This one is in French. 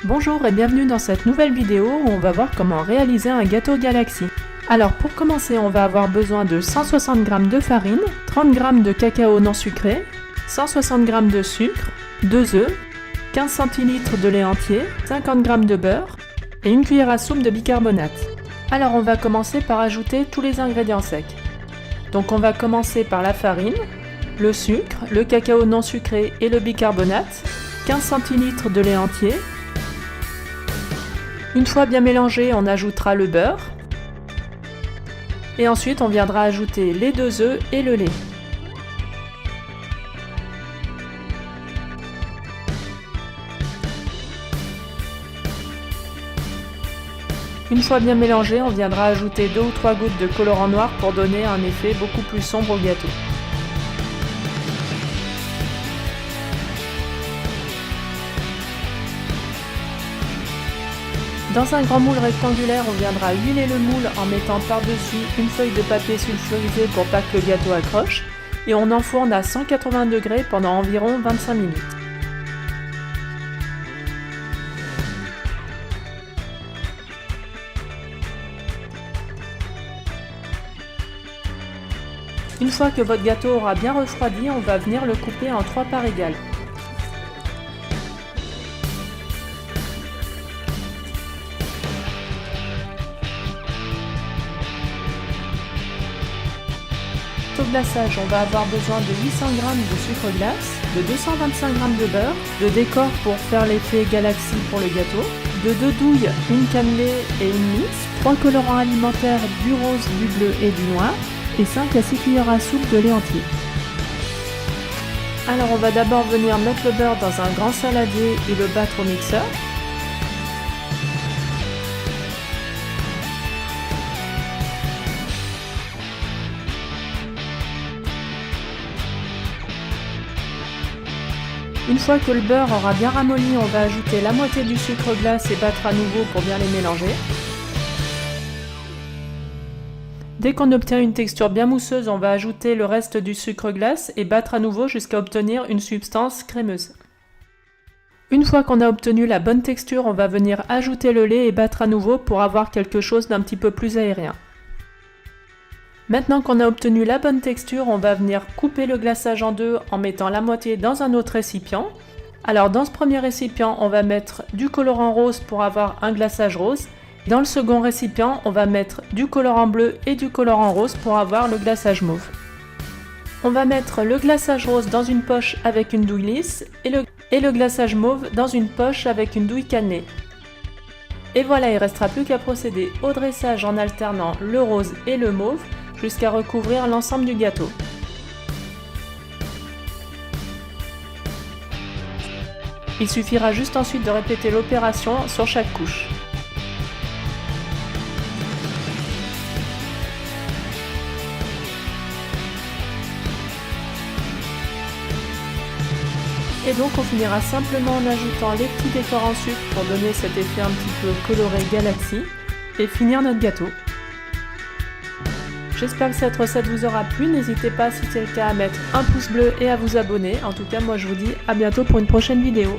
Bonjour et bienvenue dans cette nouvelle vidéo où on va voir comment réaliser un gâteau Galaxy. Alors pour commencer, on va avoir besoin de 160 g de farine, 30 g de cacao non sucré, 160 g de sucre, 2 œufs, 15 centilitres de lait entier, 50 g de beurre et une cuillère à soupe de bicarbonate. Alors on va commencer par ajouter tous les ingrédients secs. Donc on va commencer par la farine, le sucre, le cacao non sucré et le bicarbonate, 15 centilitres de lait entier. Une fois bien mélangé, on ajoutera le beurre. Et ensuite, on viendra ajouter les 2 œufs et le lait. Une fois bien mélangé, on viendra ajouter 2 ou 3 gouttes de colorant noir pour donner un effet beaucoup plus sombre au gâteau. Dans un grand moule rectangulaire, on viendra huiler le moule en mettant par-dessus une feuille de papier sulfurisé pour pas que le gâteau accroche et on enfourne à 180 degrés pendant environ 25 minutes. Une fois que votre gâteau aura bien refroidi, on va venir le couper en 3 parts égales. Au glaçage, on va avoir besoin de 800 g de sucre glace, de 225 g de beurre, de décor pour faire l'effet Galaxy pour le gâteau, de 2 douilles, une cannelée et une mix, 3 colorants alimentaires, du rose, du bleu et du noir, et 5 à 6 cuillères à soupe de lait entier. Alors on va d'abord venir mettre le beurre dans un grand saladier et le battre au mixeur. Une fois que le beurre aura bien ramolli, on va ajouter la moitié du sucre glace et battre à nouveau pour bien les mélanger. Dès qu'on obtient une texture bien mousseuse, on va ajouter le reste du sucre glace et battre à nouveau jusqu'à obtenir une substance crémeuse. Une fois qu'on a obtenu la bonne texture, on va venir ajouter le lait et battre à nouveau pour avoir quelque chose d'un petit peu plus aérien. Maintenant qu'on a obtenu la bonne texture, on va venir couper le glaçage en deux en mettant la moitié dans un autre récipient. Alors dans ce premier récipient, on va mettre du colorant rose pour avoir un glaçage rose. Dans le second récipient, on va mettre du colorant bleu et du colorant rose pour avoir le glaçage mauve. On va mettre le glaçage rose dans une poche avec une douille lisse et le glaçage mauve dans une poche avec une douille cannelée. Et voilà, il ne restera plus qu'à procéder au dressage en alternant le rose et le mauve jusqu'à recouvrir l'ensemble du gâteau. Il suffira juste ensuite de répéter l'opération sur chaque couche. Et donc on finira simplement en ajoutant les petits décors en sucre pour donner cet effet un petit peu coloré Galaxy et finir notre gâteau. J'espère que cette recette vous aura plu, n'hésitez pas si c'est le cas à mettre un pouce bleu et à vous abonner. En tout cas moi je vous dis à bientôt pour une prochaine vidéo.